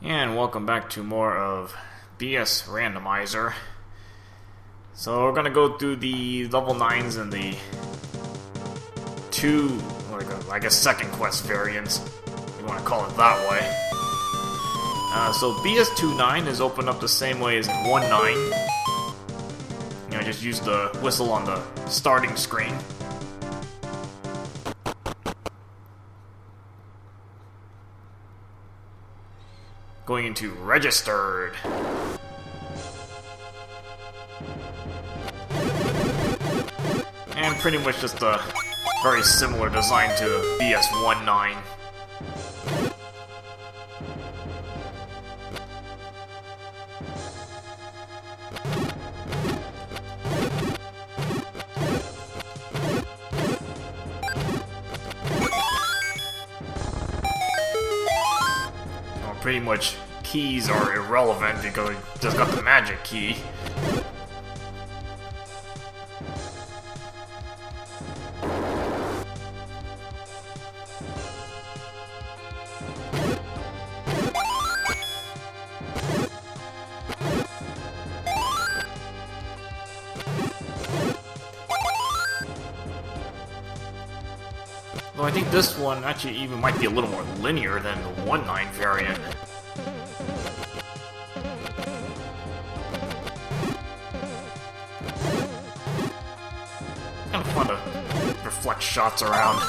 And welcome back to more of BS Randomizer. So we're gonna go through the level 9s and the two, I guess second quest variants, if you want to call it that way. So BS29 is opened up the same way as in 1.9. You know, just use the whistle on the starting screen. Going into Registered. And pretty much just a very similar design to BS 1.9. Pretty much keys are irrelevant because it just got the magic key. Though I think this one actually even might be a little more linear than the 1.9 variant. Kind of fun to reflect shots around.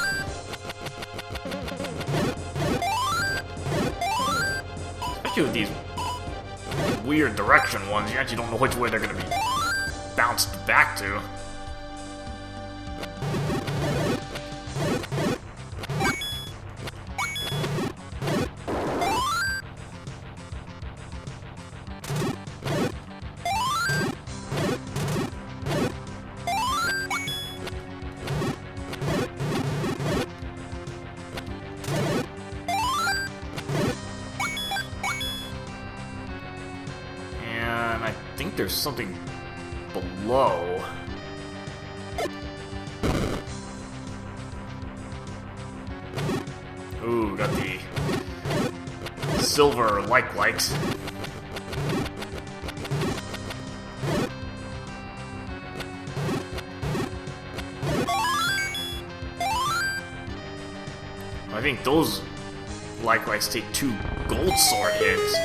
Especially with these weird direction ones, you actually don't know which way they're going to be bounced back to. I think there's something below. Ooh, got the silver likes. I think those likewise take 2 gold sword hits.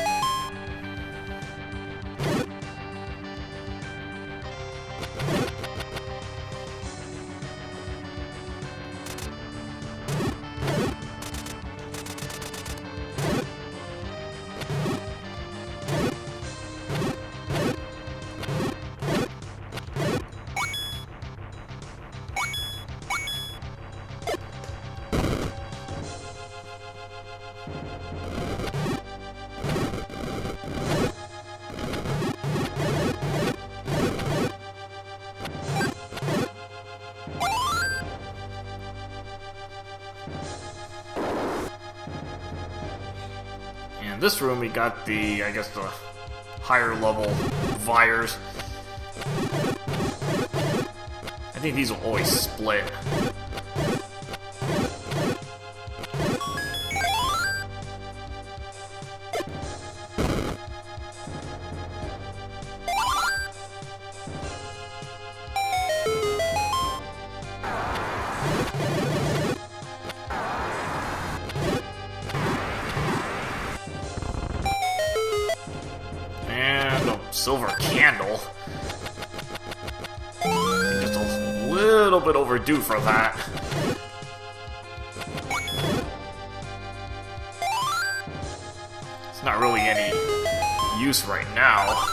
In this room, we got the, I guess, the higher level Vires. I think these will always split. Silver candle. Just a little bit overdue for that. It's not really any use right now.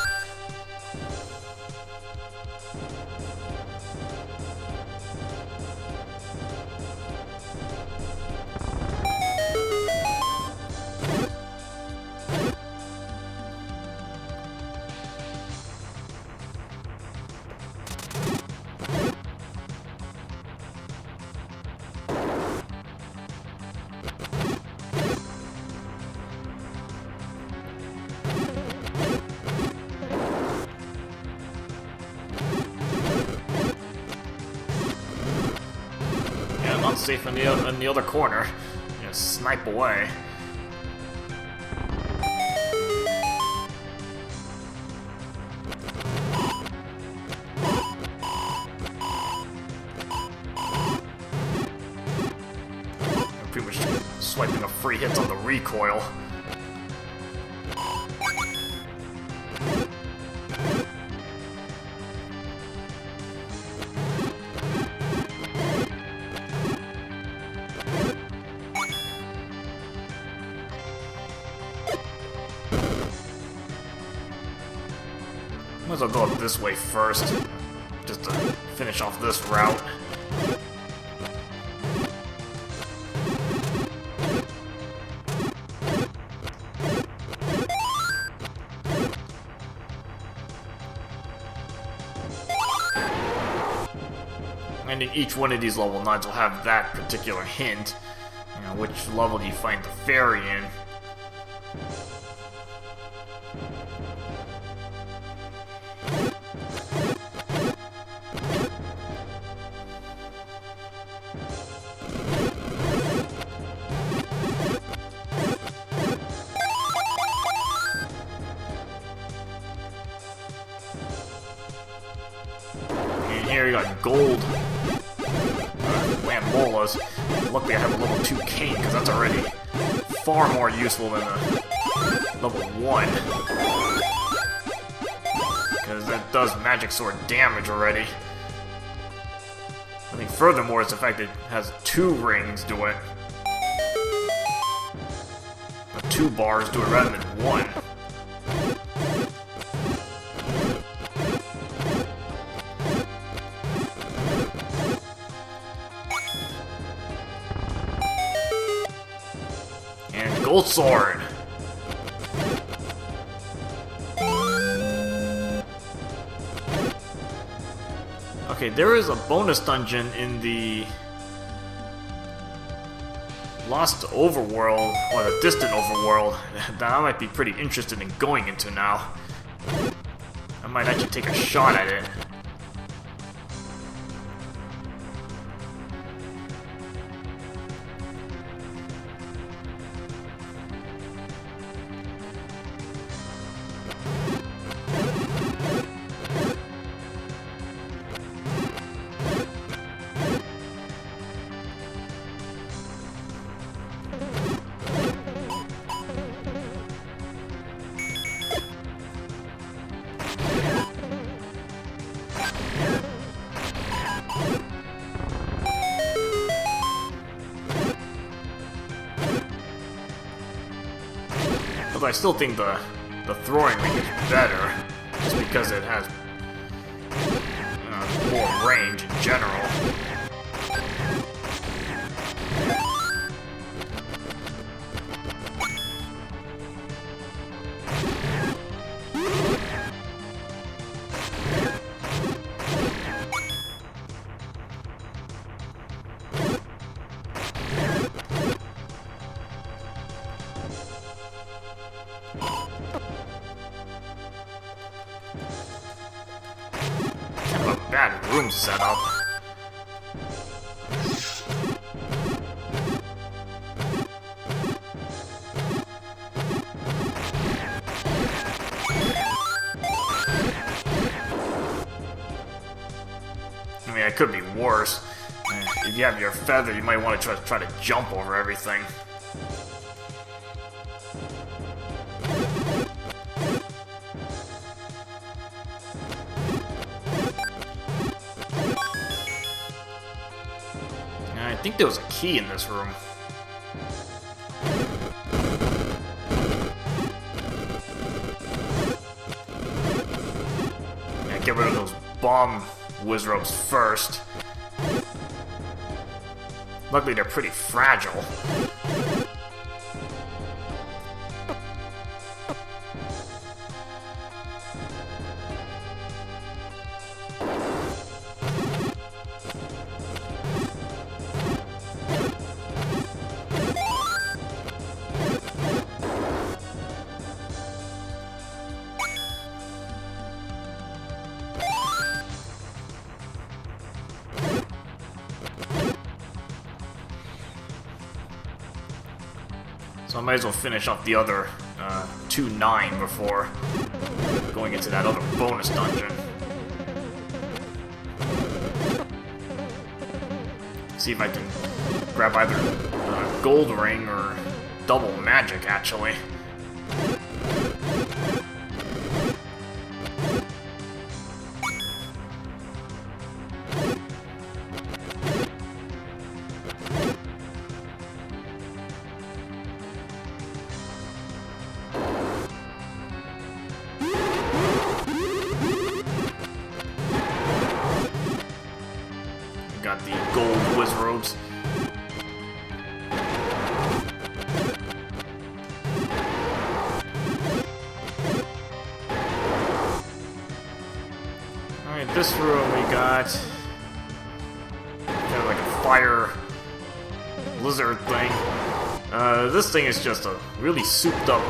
Safe in the other corner. Just snipe away. swiping up free hits on the recoil. Might as well go up this way first, just to finish off this route. And in each one of these level 9s will have that particular hint. You know, which level do you find the fairy in? Here you got gold Lambolas. Luckily I have a level 2 cane, because that's already far more useful than a level 1. Because that does magic sword damage already. I think furthermore is the fact that it has 2 rings do it. 2 bars do it rather than 1. Gold sword! Okay, there is a bonus dungeon in the Lost Overworld, or the Distant Overworld, that I might be pretty interested in going into now. I might actually take a shot at it. Although I still think the throwing ring is better, just because it has more range in general. Bad room setup. I mean, it could be worse. If you have your feather, you might want to try to jump over everything. I think there was a key in this room. Yeah, get rid of those bomb wizards first. Luckily, they're pretty fragile. So I might as well finish off the other 2-9 before going into that other bonus dungeon. see if I can grab either gold ring or double magic, actually. Got the gold whiz robes. Alright, this room we got kind of like a fire lizard thing. This thing is just a really souped up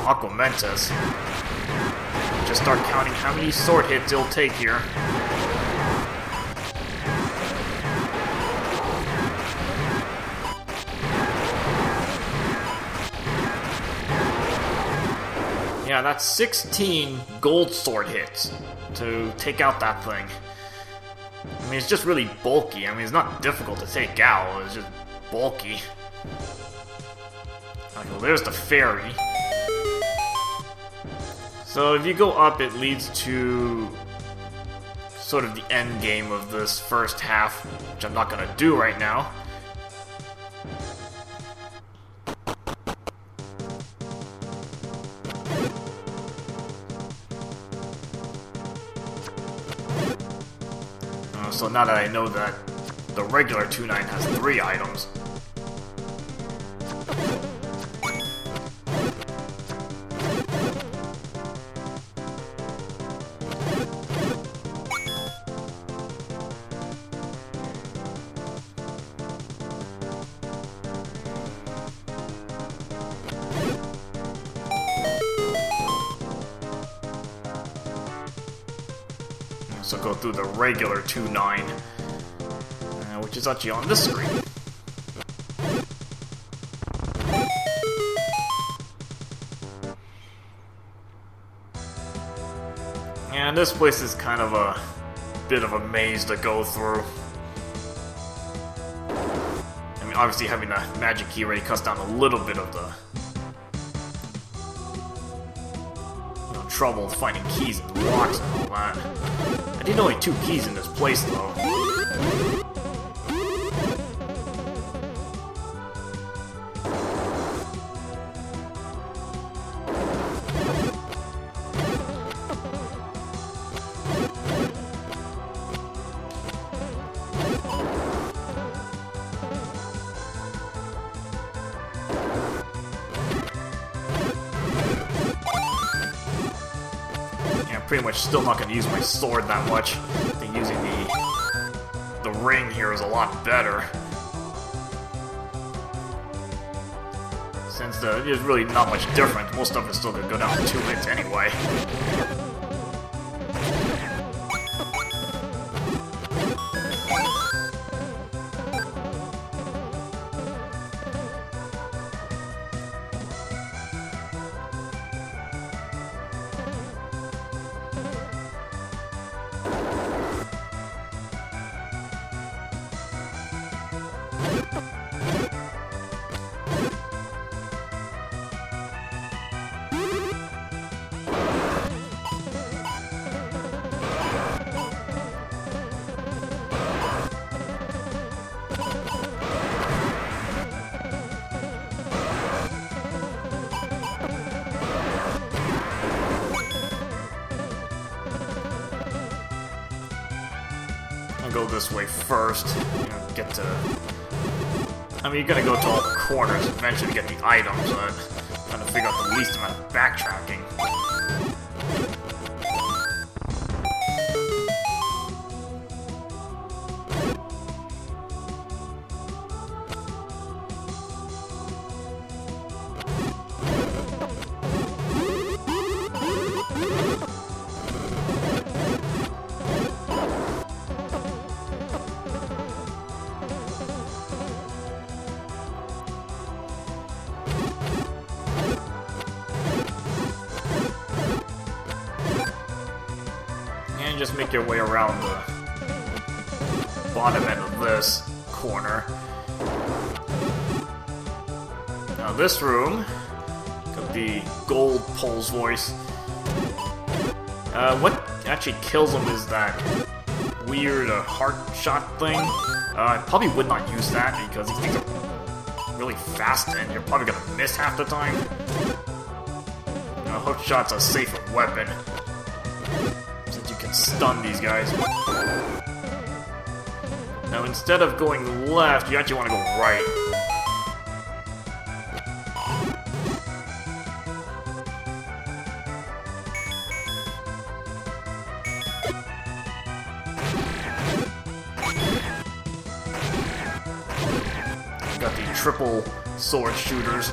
Aquamentus. Just start counting how many sword hits it'll take here. Yeah, that's 16 gold sword hits to take out that thing. I mean, it's just really bulky. I mean, it's not difficult to take out, it's just bulky. Okay, well, there's the fairy. So if you go up, it leads to sort of the end game of this first half, which I'm not going to do right now. So now that I know that the regular 2-9 has 3 items. So go through the regular 2-9, which is actually on this screen. And this place is kind of a bit of a maze to go through. I mean, obviously having the magic key already cuts down a little bit of the trouble finding keys and locks and all that. I didn't know only 2 keys in this place, though. Pretty much still not going to use my sword that much. I think using the ring here is a lot better. Since there's really not much difference, most stuff is still going to go down to 2 hits anyway. Go this way first, get to... I mean, you're gonna go to all the corners eventually to get the items, but I'm trying to figure out the least amount of backtracking. Just make your way around the bottom end of this corner. Now this room, got the gold Pole's voice. What actually kills him is that weird heart shot thing. I probably would not use that because these things are really fast and you're probably gonna miss half the time. Hook shot's a safer weapon since you can stun these guys. Now instead of going left, you actually want to go right. Got the triple sword shooters.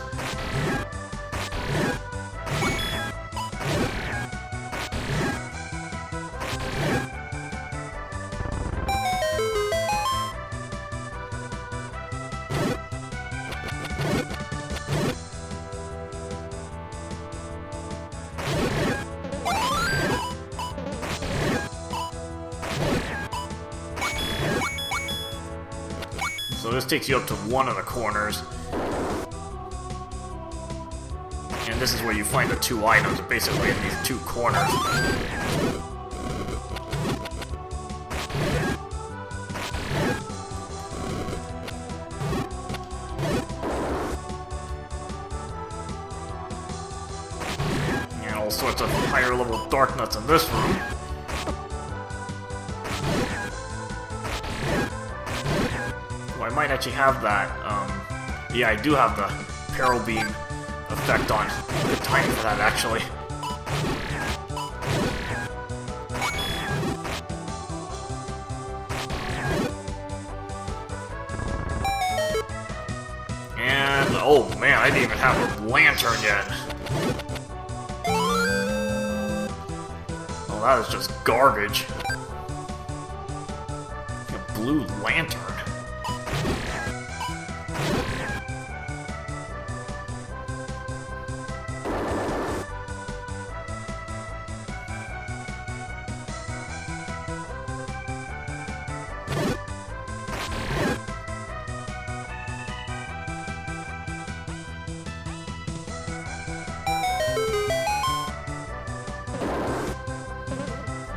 So this takes you up to one of the corners. And this is where you find the two items, basically in these two corners. And all sorts of higher level dark nuts in this room. I might actually have that, yeah, I do have the Peril Beam effect on. Good timing for that, actually. And, oh man, I didn't even have a lantern yet. Oh, that is just garbage. A blue lantern.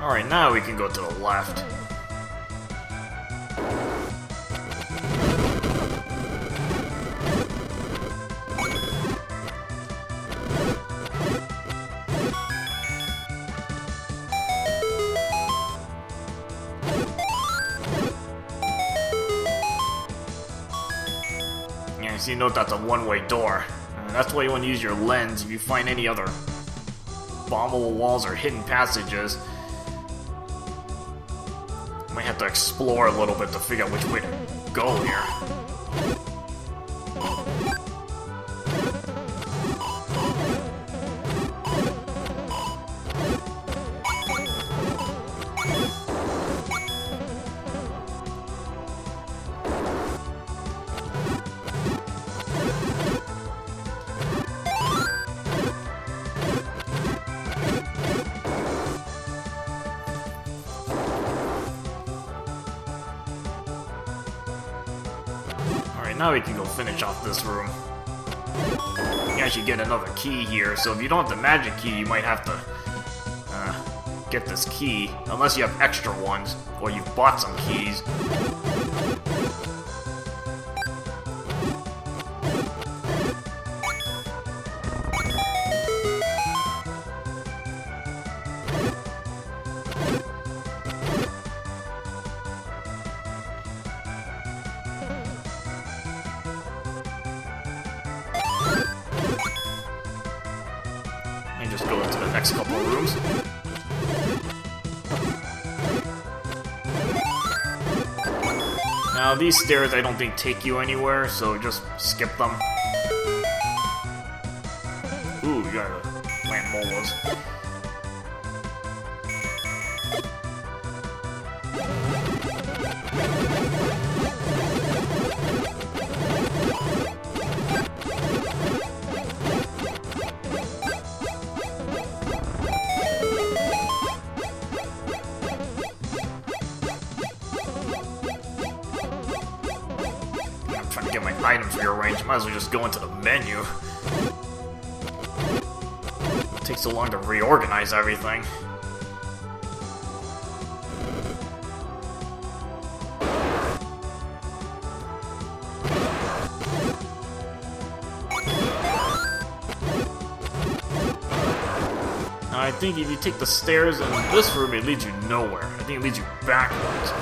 Alright, now we can go to the left. Yeah, so you note that's a one-way door. That's why you want to use your lens if you find any other bombable walls or hidden passages. Might have to explore a little bit to figure out which way to go here. Now we can go finish off this room. You actually get another key here, so if you don't have the magic key, you might have to get this key, unless you have extra ones, or you've bought some keys. Just go into the next couple of rooms. Now these stairs I don't think take you anywhere, so just skip them. Ooh, you gotta plant molas. items rearranged, might as well just go into the menu. It takes so long to reorganize everything. I think if you take the stairs in this room, it leads you nowhere. I think it leads you backwards.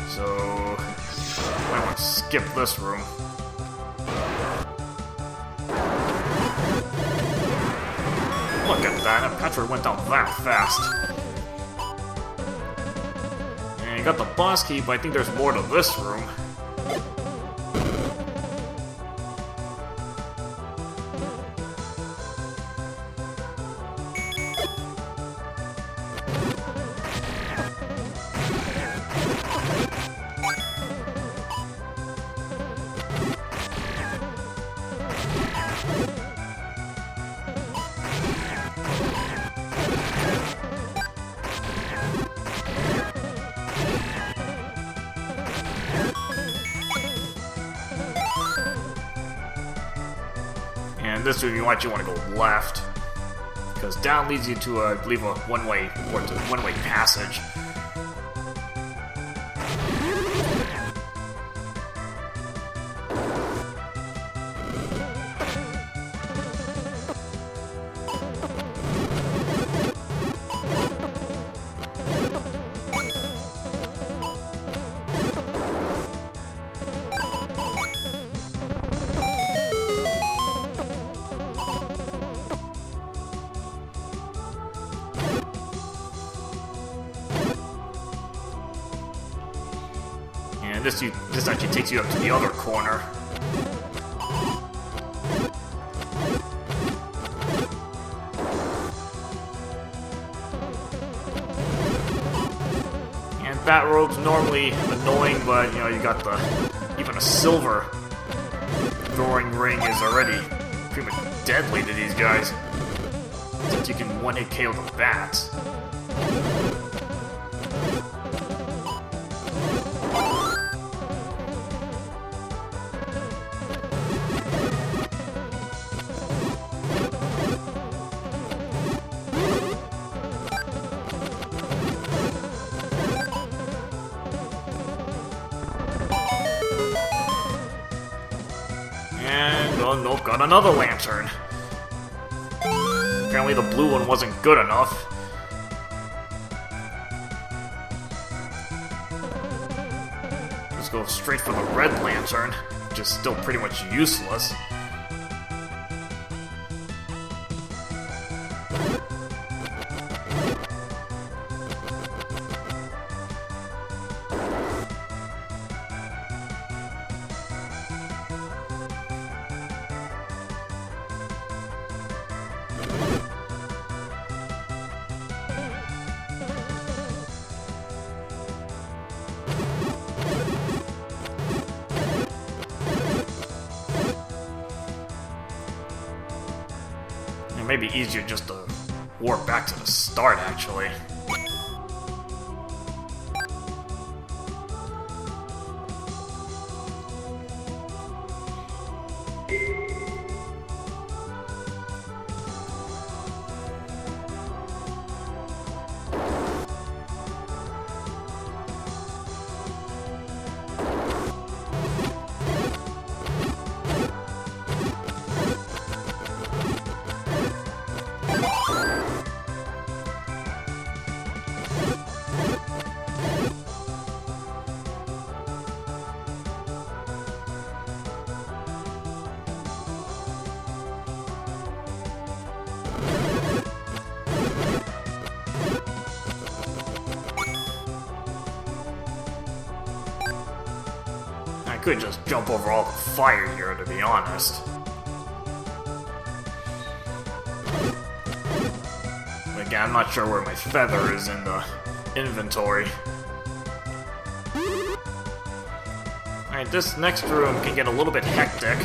So, I might want to skip this room. Look at that, that Petra went down that fast. And you got the boss key, but I think there's more to this room. And this room, you actually want to go left, because down leads you to, I believe, a one-way passage. And this actually takes you up to the other corner. And bat robes normally annoying, but you know, you got even a silver throwing ring is already pretty much deadly to these guys. Since you can one-hit KO the bats. Oh nope, got another lantern. Apparently the blue one wasn't good enough. Let's go straight for the red lantern, which is still pretty much useless. It may be easier just to warp back to the start, actually. I could just jump over all the fire here, to be honest. But again, I'm not sure where my feather is in the inventory. Alright, this next room can get a little bit hectic.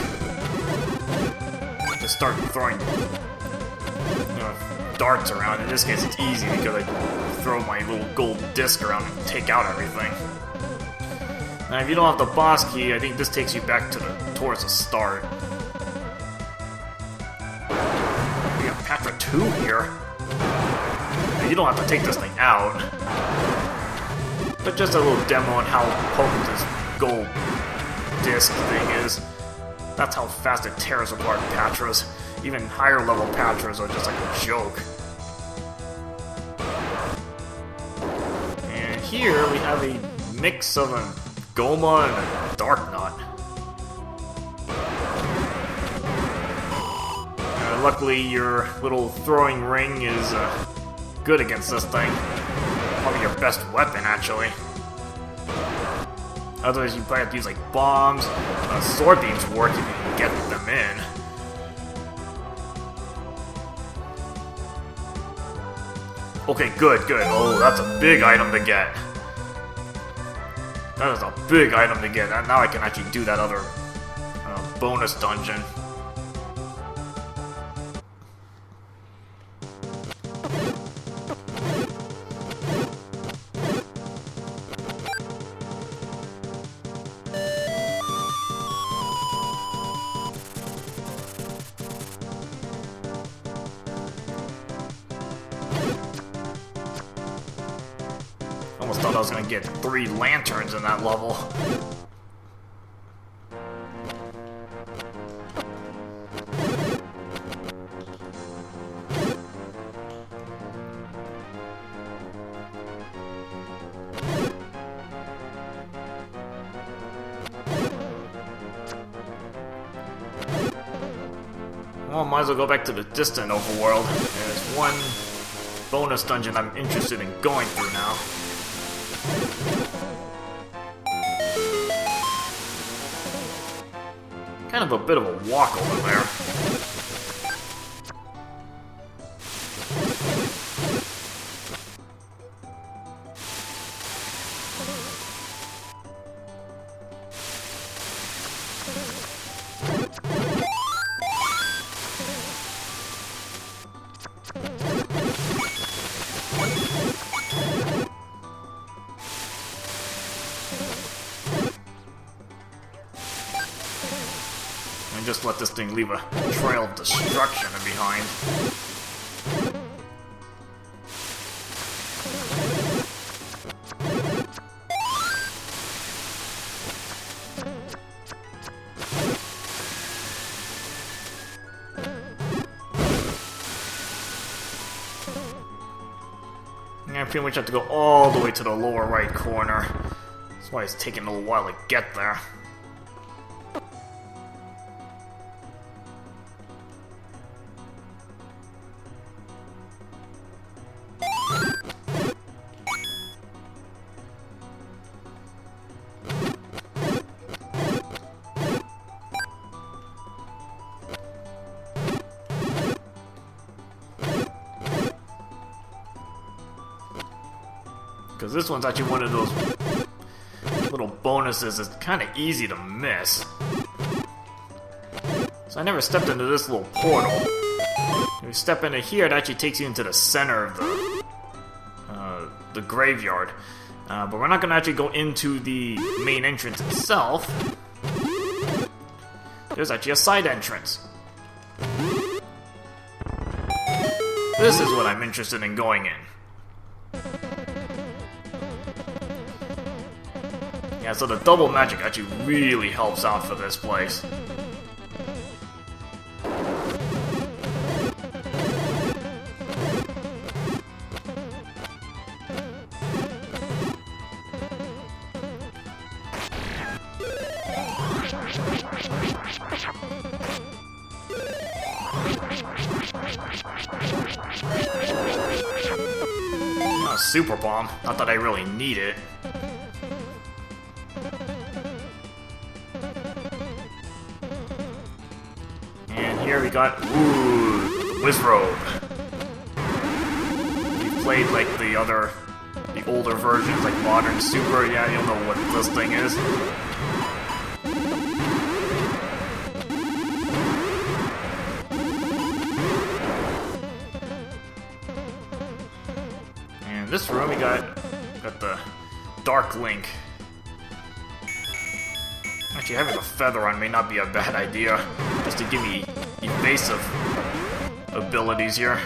Just start throwing, darts around. In this case, it's easy because I throw my little gold disc around and take out everything. Now, if you don't have the boss key, I think this takes you back to the towards the start. We got Patra 2 here. You don't have to take this thing out. But just a little demo on how potent this gold disc thing is. That's how fast it tears apart Patras. Even higher level Patras are just like a joke. And here we have a mix of a Goma and a Dark Knot. Luckily your little throwing ring is good against this thing. Probably your best weapon, actually. Otherwise, you probably have to use like bombs. Sword beams work if you can get them in. Okay, good, good. Oh, that's a big item to get. That is a big item to get. Now I can actually do that other bonus dungeon. Almost thought I was gonna get 3 lanterns in that level. Well, might as well go back to the distant overworld. There's one bonus dungeon I'm interested in going through now. Kind of a bit of a walk over there. Just let this thing leave a trail of destruction behind. I pretty much have to go all the way to the lower right corner. That's why it's taking a little while to get there. Because this one's actually one of those little bonuses that's kind of easy to miss. So I never stepped into this little portal. If you step into here, it actually takes you into the center of the graveyard. But we're not going to actually go into the main entrance itself. There's actually a side entrance. This is what I'm interested in going in. Yeah, so the double magic actually really helps out for this place. Super bomb. Not that I really need it. And here we got the Wizrobe. You played like the older versions, like Modern Super. Yeah, you'll know what this thing is. In this room, we got the Dark Link. Actually, Actually, having a feather on may not be a bad idea, just to give me evasive abilities here.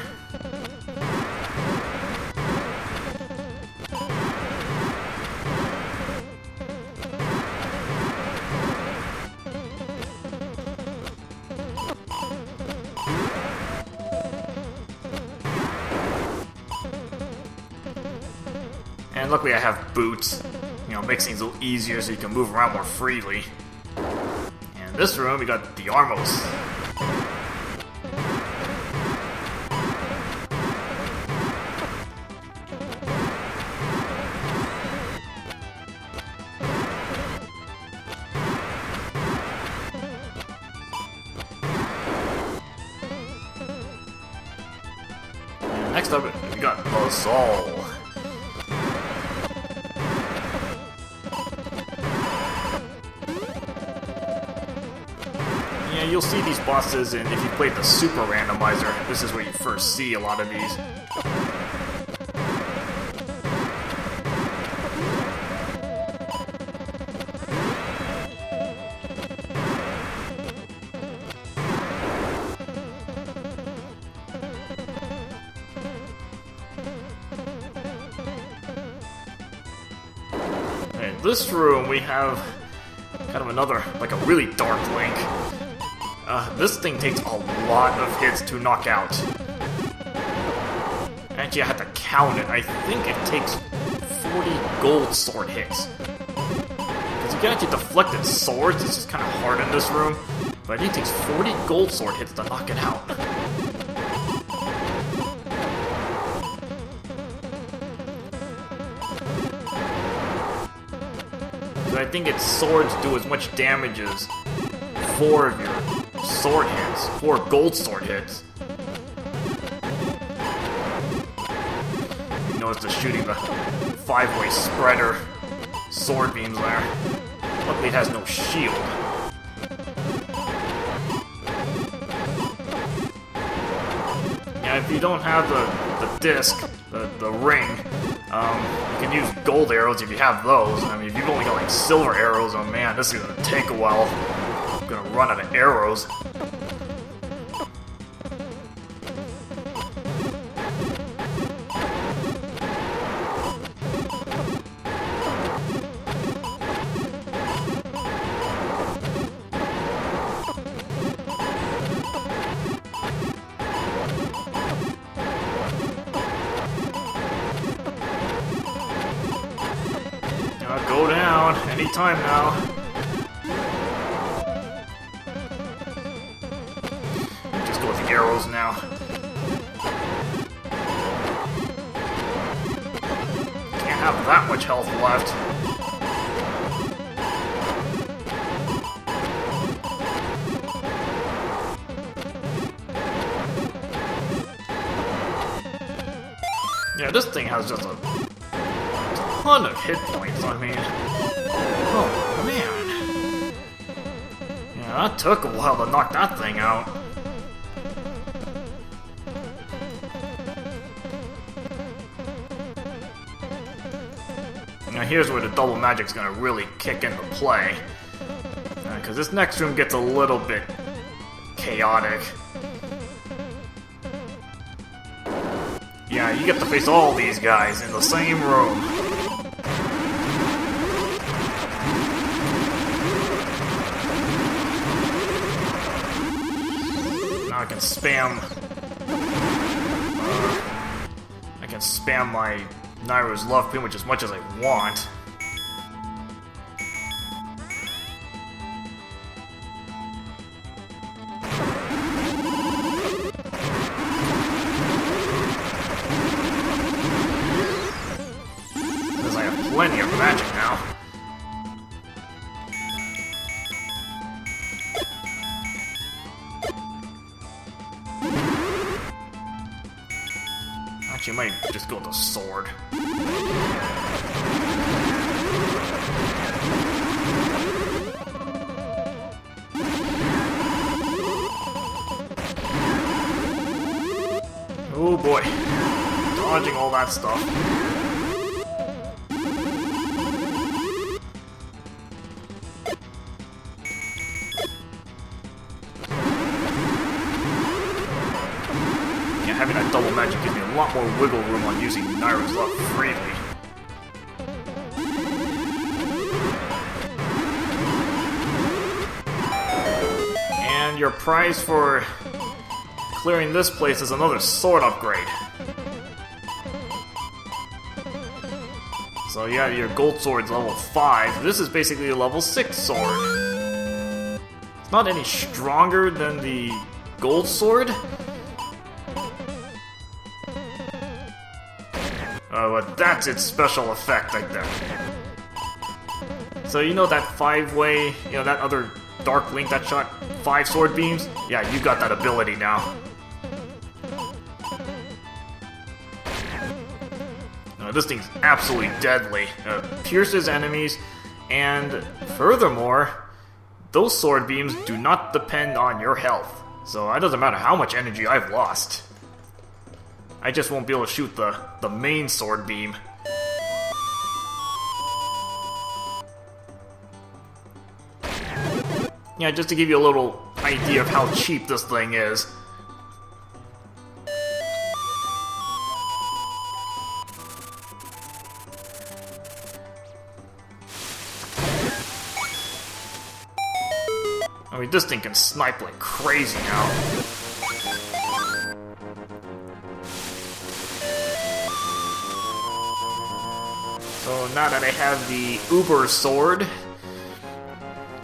And luckily I have boots. You know, makes things a little easier so you can move around more freely. And in this room, we got the Armos. And next up, we got the Zal. You'll see these bosses, and if you played the Super Randomizer, this is where you first see a lot of these. In this room, we have kind of another, like a really dark Link. This thing takes a lot of hits to knock out. Actually, I had to count it. I think it takes 40 gold sword hits. Because you can actually deflect its swords, it's just kind of hard in this room. But I think it takes 40 gold sword hits to knock it out. So I think its swords do as much damage as 4 of your sword hits, 4 gold sword hits. You notice the shooting the 5-way spreader sword beams there. Luckily it has no shield. Yeah, if you don't have the disc, the ring, you can use gold arrows if you have those. I mean, if you've only got like silver arrows, oh man, this is gonna take a while. I'm gonna run out of arrows. Go down anytime now. Just go with the arrows now. Can't have that much health left. Yeah, this thing has just a ton of hit points, I mean. Oh, man. Yeah, that took a while to knock that thing out. Now here's where the double magic's gonna really kick into play. Because this next room gets a little bit chaotic. Yeah, you get to face all these guys in the same room. Now I can spam... I can spam my Nairu's Love pretty much as much as I want. Because I have plenty of magic now. Actually, I might just go with the sword. Oh boy. Dodging all that stuff. Yeah, having that double magic gives me a lot more wiggle room on using Nairu's Love freely. And your prize for clearing this place is another sword upgrade. So yeah, your gold sword's level 5. This is basically a level 6 sword. It's not any stronger than the gold sword. But that's its special effect right there. So you know that 5-way, you know that other Dark Link that shot 5 sword beams? Yeah, you got that ability now. This thing's absolutely deadly. Pierces enemies, and furthermore, those sword beams do not depend on your health. So it doesn't matter how much energy I've lost. I just won't be able to shoot the main sword beam. Yeah, just to give you a little idea of how cheap this thing is. I mean, this thing can snipe like crazy now. So now that I have the Uber sword,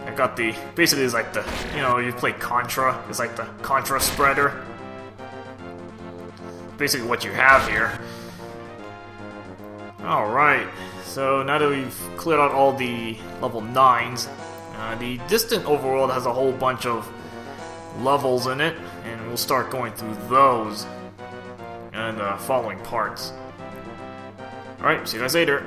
I got the, basically it's like the, you know, you play Contra, it's like the Contra spreader. Basically what you have here. Alright, so now that we've cleared out all the level 9s, the distant overworld has a whole bunch of levels in it, and we'll start going through those in the following parts. Alright, see you guys later.